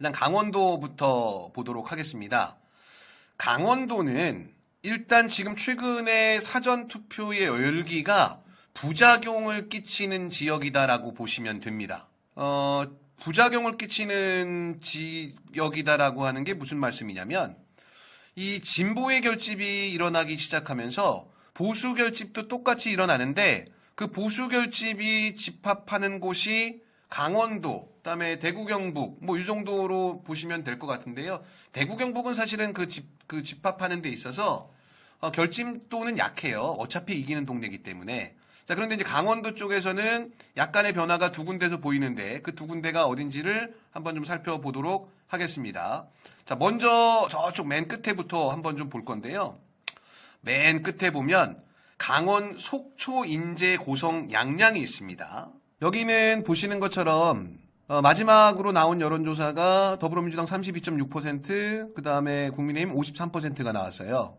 일단 강원도부터 보도록 하겠습니다. 강원도는 일단 지금 최근에 사전투표의 열기가 부작용을 끼치는 지역이다라고 보시면 됩니다. 부작용을 끼치는 지역이다라고 하는 게 무슨 말씀이냐면 이 진보의 결집이 일어나기 시작하면서 보수 결집도 똑같이 일어나는데 그 보수 결집이 집합하는 곳이 강원도, 그다음에 대구 경북 뭐 이 정도로 보시면 될 것 같은데요. 대구 경북은 사실은 그 집합하는 데 있어서 결집도는 약해요. 어차피 이기는 동네이기 때문에. 자, 그런데 이제 강원도 쪽에서는 약간의 변화가 두 군데서 보이는데 그 두 군데가 어딘지를 한번 좀 살펴보도록 하겠습니다. 자, 먼저 저쪽 맨 끝에부터 한번 좀 볼 건데요. 맨 끝에 보면 강원 속초, 인제, 고성, 양양이 있습니다. 여기는 보시는 것처럼 마지막으로 나온 여론조사가 더불어민주당 32.6%, 그 다음에 국민의힘 53%가 나왔어요.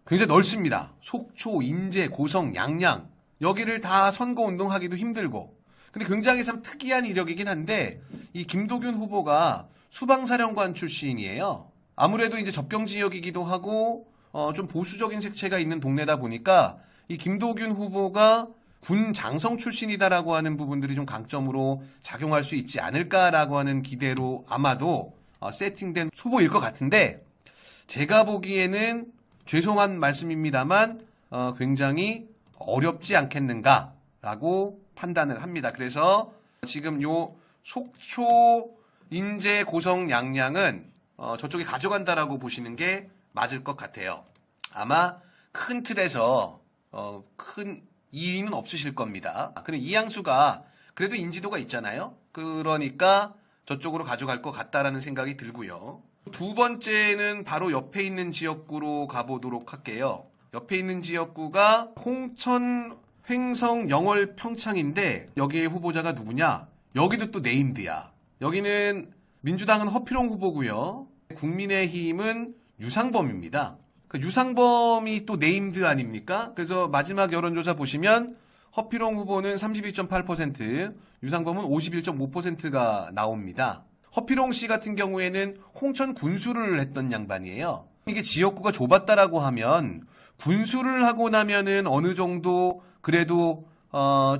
굉장히 넓습니다. 속초, 인제, 고성, 양양 여기를 다 선거운동하기도 힘들고, 근데 굉장히 참 특이한 이력이긴 한데 이 김도균 후보가 수방사령관 출신이에요. 아무래도 이제 접경 지역이기도 하고 좀 보수적인 색채가 있는 동네다 보니까 이 김도균 후보가 군 장성 출신이다라고 하는 부분들이 좀 강점으로 작용할 수 있지 않을까라고 하는 기대로 아마도 세팅된 후보일 것 같은데, 제가 보기에는 죄송한 말씀입니다만 굉장히 어렵지 않겠는가라고 판단을 합니다. 그래서 지금 요 속초, 인제, 고성, 양양은 저쪽에 가져간다라고 보시는 게 맞을 것 같아요. 아마 큰 틀에서 큰 이의는 없으실 겁니다. 그리고 이양수가 그래도 인지도가 있잖아요. 그러니까 저쪽으로 가져갈 것 같다라는 생각이 들고요. 두 번째는 바로 옆에 있는 지역구로 가보도록 할게요. 옆에 있는 지역구가 홍천, 횡성, 영월, 평창인데 여기에 후보자가 누구냐? 여기도 또 네임드야. 여기는 민주당은 허필용 후보고요. 국민의힘은 유상범입니다. 그 유상범이 또 네임드 아닙니까? 그래서 마지막 여론조사 보시면 허필용 후보는 32.8%, 유상범은 51.5%가 나옵니다. 허필용 씨 같은 경우에는 홍천 군수를 했던 양반이에요. 이게 지역구가 좁았다라고 하면 군수를 하고 나면은 어느 정도 그래도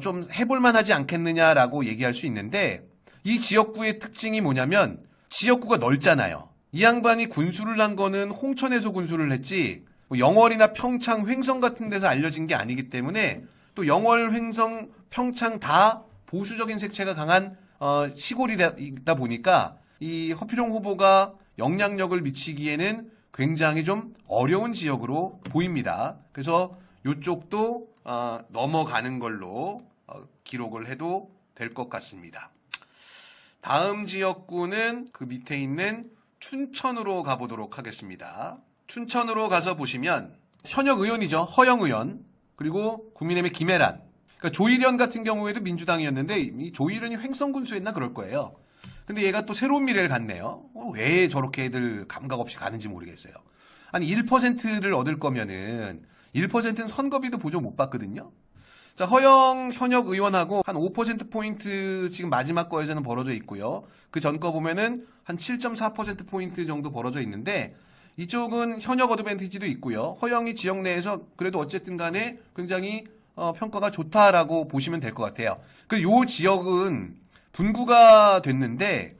좀 해볼만 하지 않겠느냐라고 얘기할 수 있는데, 이 지역구의 특징이 뭐냐면 지역구가 넓잖아요. 이 양반이 군수를 한 거는 홍천에서 군수를 했지 뭐 영월이나 평창, 횡성 같은 데서 알려진 게 아니기 때문에, 또 영월, 횡성, 평창 다 보수적인 색채가 강한 시골이다 보니까 이 허필용 후보가 영향력을 미치기에는 굉장히 좀 어려운 지역으로 보입니다. 그래서 이쪽도 넘어가는 걸로 기록을 해도 될 것 같습니다. 다음 지역구는 그 밑에 있는 춘천으로 가보도록 하겠습니다. 춘천으로 가서 보시면 현역 의원이죠. 허영 의원, 그리고 국민의힘의 김혜란, 그러니까 조일현 같은 경우에도 민주당이었는데 이 조일현이 횡성군수였나 그럴 거예요. 근데 얘가 또 새로운 미래를 갔네요. 왜 저렇게 애들 감각 없이 가는지 모르겠어요. 아니 1%를 얻을 거면은 1%는 선거비도 보조 못 받거든요. 자, 허영 현역 의원하고 한 5%포인트 지금 마지막 거에서는 벌어져 있고요. 그 전 거 보면은 한 7.4%포인트 정도 벌어져 있는데 이쪽은 현역 어드밴티지도 있고요. 허영이 지역 내에서 그래도 어쨌든 간에 굉장히 평가가 좋다라고 보시면 될 것 같아요. 요 지역은 분구가 됐는데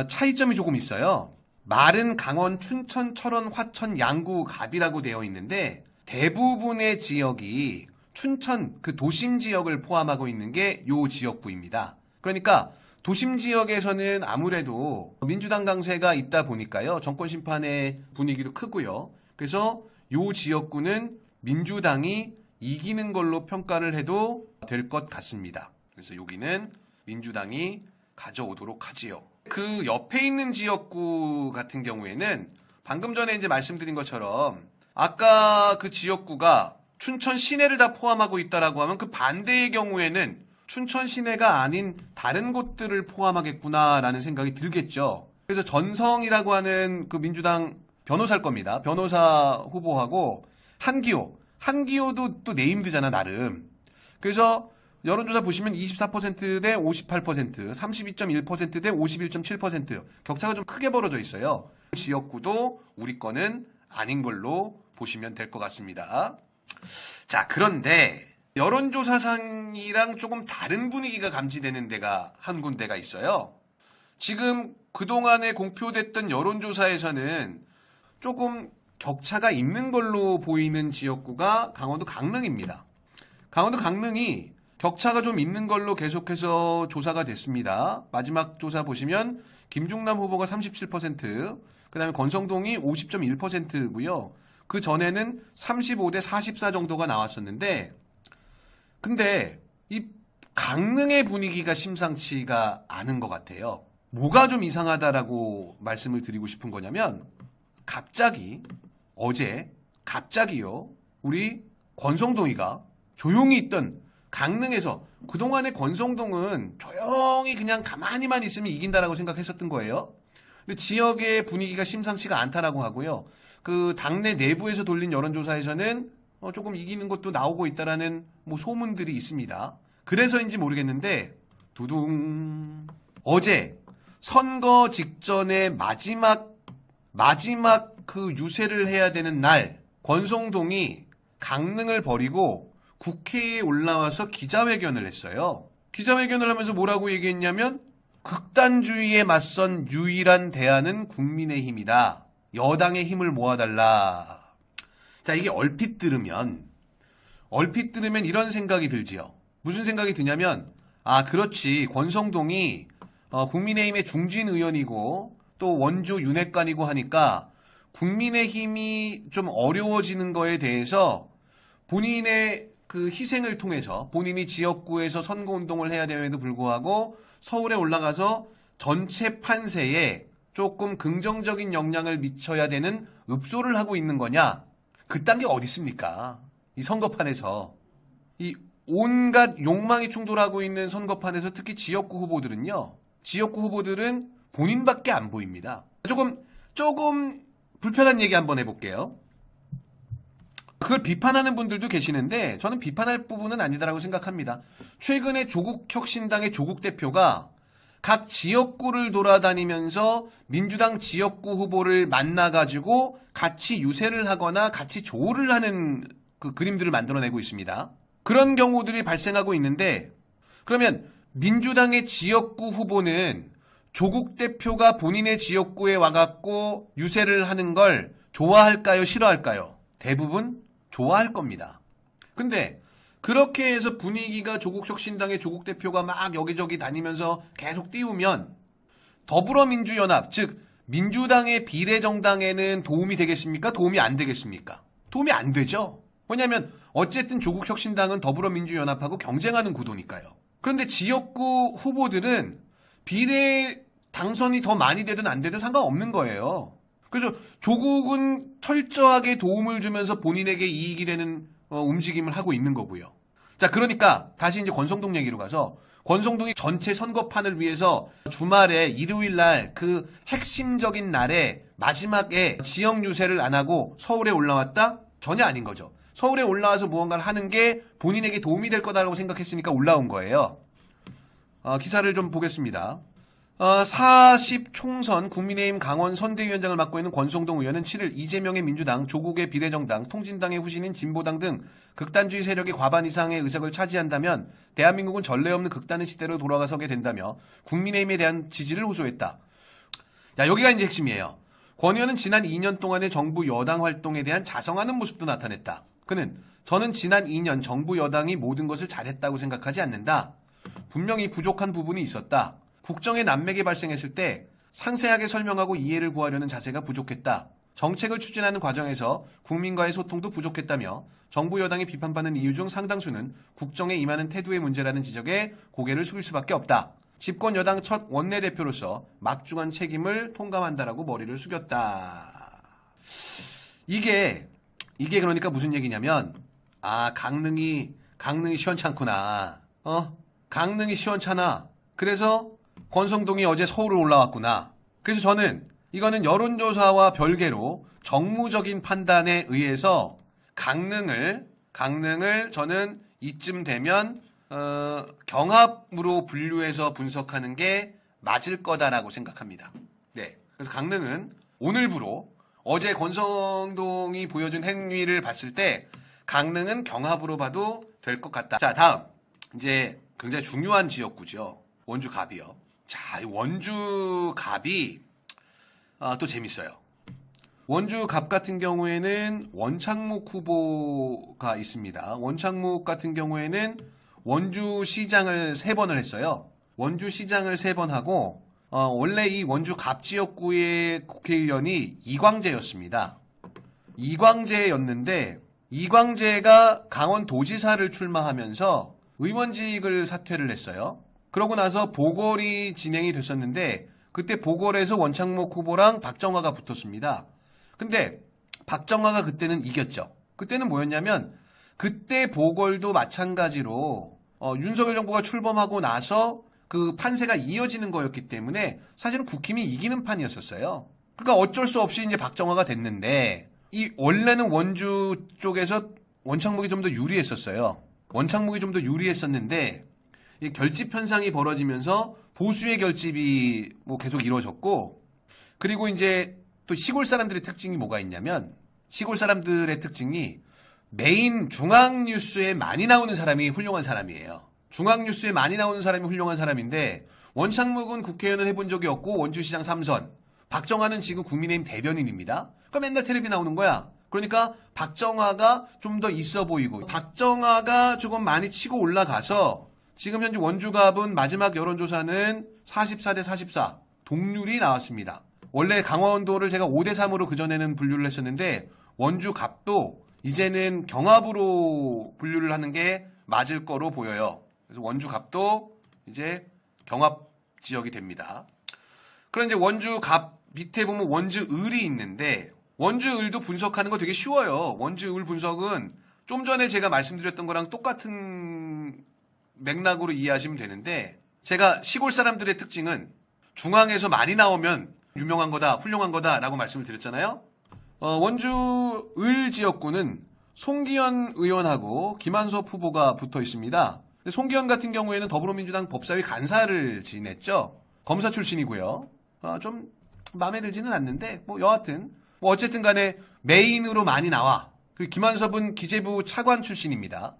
차이점이 조금 있어요. 말은 강원, 춘천, 철원, 화천, 양구, 갑이라고 되어 있는데 대부분의 지역이 춘천 그 도심 지역을 포함하고 있는 게 요 지역구입니다. 그러니까 도심 지역에서는 아무래도 민주당 강세가 있다 보니까요. 정권 심판의 분위기도 크고요. 그래서 요 지역구는 민주당이 이기는 걸로 평가를 해도 될 것 같습니다. 그래서 여기는 민주당이 가져오도록 하지요. 그 옆에 있는 지역구 같은 경우에는 방금 전에 이제 말씀드린 것처럼 아까 그 지역구가 춘천 시내를 다 포함하고 있다라고 하면 그 반대의 경우에는 춘천 시내가 아닌 다른 곳들을 포함하겠구나라는 생각이 들겠죠. 그래서 전성이라고 하는 그 민주당 변호사일 겁니다. 변호사 후보하고 한기호도 또 네임드잖아 나름. 그래서 여론조사 보시면 24%대 58%, 32.1%대 51.7% 격차가 좀 크게 벌어져 있어요. 지역구도 우리 거는 아닌 걸로 보시면 될 것 같습니다. 자, 그런데 여론조사상이랑 조금 다른 분위기가 감지되는 데가 한 군데가 있어요. 지금 그동안에 공표됐던 여론조사에서는 조금 격차가 있는 걸로 보이는 지역구가 강원도 강릉입니다. 강원도 강릉이 격차가 좀 있는 걸로 계속해서 조사가 됐습니다. 마지막 조사 보시면 김중남 후보가 37%, 그 다음에 권성동이 50.1%고요. 그 전에는 35대 44 정도가 나왔었는데, 근데 이 강릉의 분위기가 심상치가 않은 것 같아요. 뭐가 좀 이상하다라고 말씀을 드리고 싶은 거냐면, 갑자기 어제 갑자기요, 우리 권성동이가 조용히 있던 강릉에서, 그동안에 권성동은 조용히 그냥 가만히만 있으면 이긴다라고 생각했었던 거예요. 근데 지역의 분위기가 심상치가 않다라고 하고요. 그 당내 내부에서 돌린 여론조사에서는 조금 이기는 것도 나오고 있다라는 뭐 소문들이 있습니다. 그래서인지 모르겠는데, 두둥, 어제 선거 직전에 마지막 그 유세를 해야 되는 날, 권성동이 강릉을 버리고 국회에 올라와서 기자회견을 했어요. 기자회견을 하면서 뭐라고 얘기했냐면, 극단주의에 맞선 유일한 대안은 국민의힘이다. 여당의 힘을 모아달라. 자, 이게 얼핏 들으면 이런 생각이 들지요. 무슨 생각이 드냐면, 아, 그렇지. 권성동이 국민의힘의 중진 의원이고 또 원조 윤핵관이고 하니까 국민의힘이 좀 어려워지는 거에 대해서 본인의 그 희생을 통해서, 본인이 지역구에서 선거운동을 해야 됨에도 불구하고 서울에 올라가서 전체 판세에 조금 긍정적인 영향을 미쳐야 되는 읍소를 하고 있는 거냐? 그딴 게 어디 있습니까? 이 선거판에서. 이 온갖 욕망이 충돌하고 있는 선거판에서 특히 지역구 후보들은 본인밖에 안 보입니다. 조금 불편한 얘기 한번 해볼게요. 그걸 비판하는 분들도 계시는데 저는 비판할 부분은 아니다라고 생각합니다. 최근에 조국혁신당의 조국 대표가 각 지역구를 돌아다니면서 민주당 지역구 후보를 만나가지고 같이 유세를 하거나 같이 조우를 하는 그 그림들을 만들어내고 있습니다. 그런 경우들이 발생하고 있는데, 그러면 민주당의 지역구 후보는 조국 대표가 본인의 지역구에 와갖고 유세를 하는 걸 좋아할까요? 싫어할까요? 대부분 좋아할 겁니다. 근데 그렇게 해서 분위기가 조국혁신당의 조국 대표가 막 여기저기 다니면서 계속 띄우면 더불어민주연합, 즉 민주당의 비례정당에는 도움이 되겠습니까? 도움이 안 되겠습니까? 도움이 안 되죠. 왜냐하면 어쨌든 조국혁신당은 더불어민주연합하고 경쟁하는 구도니까요. 그런데 지역구 후보들은 비례 당선이 더 많이 되든 안 되든 상관없는 거예요. 그래서 조국은 철저하게 도움을 주면서 본인에게 이익이 되는 움직임을 하고 있는 거고요. 자, 그러니까 다시 이제 권성동 얘기로 가서, 권성동이 전체 선거판을 위해서 주말에 일요일 날 그 핵심적인 날에 마지막에 지역 유세를 안 하고 서울에 올라왔다? 전혀 아닌 거죠. 서울에 올라와서 무언가를 하는 게 본인에게 도움이 될 거다라고 생각했으니까 올라온 거예요. 기사를 좀 보겠습니다. 40 총선 국민의힘 강원 선대위원장을 맡고 있는 권성동 의원은 7일 이재명의 민주당, 조국의 비례정당, 통진당의 후신인 진보당 등 극단주의 세력이 과반 이상의 의석을 차지한다면 대한민국은 전례 없는 극단의 시대로 돌아가서게 된다며 국민의힘에 대한 지지를 호소했다. 자, 여기가 이제 핵심이에요. 권 의원은 지난 2년 동안의 정부 여당 활동에 대한 자성하는 모습도 나타냈다. 그는 저는 지난 2년 정부 여당이 모든 것을 잘했다고 생각하지 않는다. 분명히 부족한 부분이 있었다. 국정의 난맥이 발생했을 때 상세하게 설명하고 이해를 구하려는 자세가 부족했다. 정책을 추진하는 과정에서 국민과의 소통도 부족했다며 정부 여당이 비판받는 이유 중 상당수는 국정에 임하는 태도의 문제라는 지적에 고개를 숙일 수밖에 없다. 집권 여당 첫 원내대표로서 막중한 책임을 통감한다라고 머리를 숙였다. 이게 그러니까 무슨 얘기냐면, 강릉이 시원찮구나. 강릉이 시원찮아. 그래서 권성동이 어제 서울을 올라왔구나. 그래서 저는 이거는 여론조사와 별개로 정무적인 판단에 의해서 강릉을 저는 이쯤 되면 경합으로 분류해서 분석하는 게 맞을 거다라고 생각합니다. 네. 그래서 강릉은 오늘부로 어제 권성동이 보여준 행위를 봤을 때 강릉은 경합으로 봐도 될 것 같다. 자, 다음. 이제 굉장히 중요한 지역구죠. 원주갑이요. 자, 이 원주갑이 또 재밌어요. 원주갑 같은 경우에는 원창묵 후보가 있습니다. 원창묵 같은 경우에는 원주시장을 3번을 했어요. 원주시장을 3번 하고 원래 이 원주갑 지역구의 국회의원이 이광재였습니다. 이광재였는데 이광재가 강원도지사를 출마하면서 의원직을 사퇴를 했어요. 그러고 나서 보궐이 진행이 됐었는데 그때 보궐에서 원창묵 후보랑 박정화가 붙었습니다. 근데 박정화가 그때는 이겼죠. 그때는 뭐였냐면 그때 보궐도 마찬가지로 윤석열 정부가 출범하고 나서 그 판세가 이어지는 거였기 때문에 사실은 국힘이 이기는 판이었었어요. 그러니까 어쩔 수 없이 이제 박정화가 됐는데 이 원래는 원주 쪽에서 원창묵이 좀 더 유리했었어요. 원창묵이 좀 더 유리했었는데 이 결집 현상이 벌어지면서 보수의 결집이 뭐 계속 이루어졌고 그리고 이제 또 시골 사람들의 특징이 뭐가 있냐면 시골 사람들의 특징이 메인 중앙 뉴스에 많이 나오는 사람이 훌륭한 사람이에요. 중앙 뉴스에 많이 나오는 사람이 훌륭한 사람인데 원창묵은 국회의원을 해본 적이 없고 원주시장 3선 박정화는 지금 국민의힘 대변인입니다. 그러니까 맨날 텔레비 나오는 거야. 그러니까 박정화가 좀 더 있어 보이고 박정화가 조금 많이 치고 올라가서 지금 현재 원주갑은 마지막 여론조사는 44대 44 동률이 나왔습니다. 원래 강원도를 제가 5대 3으로 그전에는 분류를 했었는데 원주갑도 이제는 경합으로 분류를 하는 게 맞을 거로 보여요. 그래서 원주갑도 이제 경합 지역이 됩니다. 그럼 이제 원주갑 밑에 보면 원주을이 있는데 원주을도 분석하는 거 되게 쉬워요. 원주을 분석은 좀 전에 제가 말씀드렸던 거랑 똑같은 맥락으로 이해하시면 되는데 제가 시골 사람들의 특징은 중앙에서 많이 나오면 유명한 거다, 훌륭한 거다 라고 말씀을 드렸잖아요. 원주을 지역구는 송기현 의원하고 김한섭 후보가 붙어 있습니다. 근데 송기현 같은 경우에는 더불어민주당 법사위 간사를 지냈죠. 검사 출신이고요. 좀 마음에 들지는 않는데 뭐 여하튼 뭐 어쨌든 간에 메인으로 많이 나와. 그리고 김한섭은 기재부 차관 출신입니다.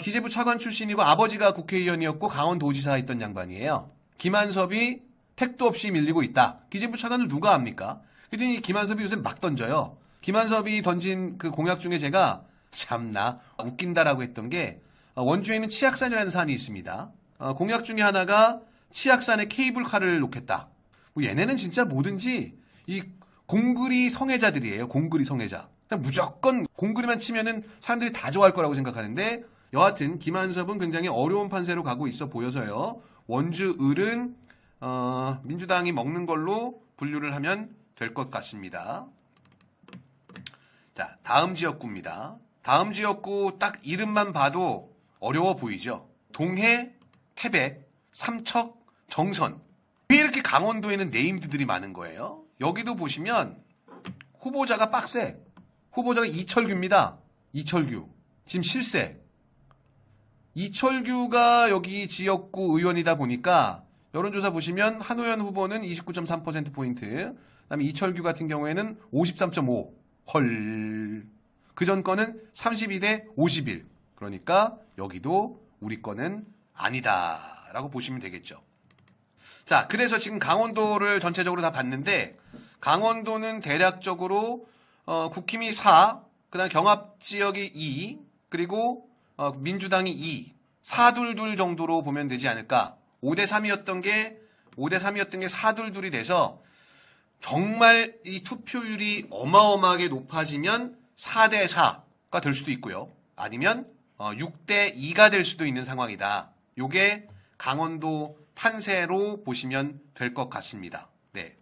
기재부 차관 출신이고 아버지가 국회의원이었고 강원도지사 했던 양반이에요. 김한섭이 택도 없이 밀리고 있다. 기재부 차관을 누가 합니까? 그랬더니 김한섭이 요새 막 던져요. 김한섭이 던진 그 공약 중에 제가 참나 웃긴다라고 했던 게 원주에는 치악산이라는 산이 있습니다. 공약 중에 하나가 치악산에 케이블카를 놓겠다. 뭐 얘네는 진짜 뭐든지 이 공그리 성애자들이에요. 공그리 성애자. 무조건 공그리만 치면은 사람들이 다 좋아할 거라고 생각하는데 여하튼 김한섭은 굉장히 어려운 판세로 가고 있어 보여서요. 원주을은 민주당이 먹는 걸로 분류를 하면 될 것 같습니다. 자, 다음 지역구입니다. 다음 지역구 딱 이름만 봐도 어려워 보이죠. 동해, 태백, 삼척, 정선. 왜 이렇게 강원도에는 네임드들이 많은 거예요? 여기도 보시면 후보자가 빡세. 후보자가 이철규입니다. 이철규. 지금 실세. 이철규가 여기 지역구 의원이다 보니까 여론조사 보시면 한우현 후보는 29.3%포인트, 그다음에 이철규 같은 경우에는 53.5. 헐. 그전 거는 32대 51. 그러니까 여기도 우리 거는 아니다라고 보시면 되겠죠. 자, 그래서 지금 강원도를 전체적으로 다 봤는데 강원도는 대략적으로 국힘이 4, 그다음 경합지역이 2, 그리고 민주당이 2, 4-2 정도로 보면 되지 않을까. 5대 3이었던 게 4-2이 돼서 정말 이 투표율이 어마어마하게 높아지면 4대 4가 될 수도 있고요. 아니면 6대 2가 될 수도 있는 상황이다. 요게 강원도 판세로 보시면 될 것 같습니다. 네.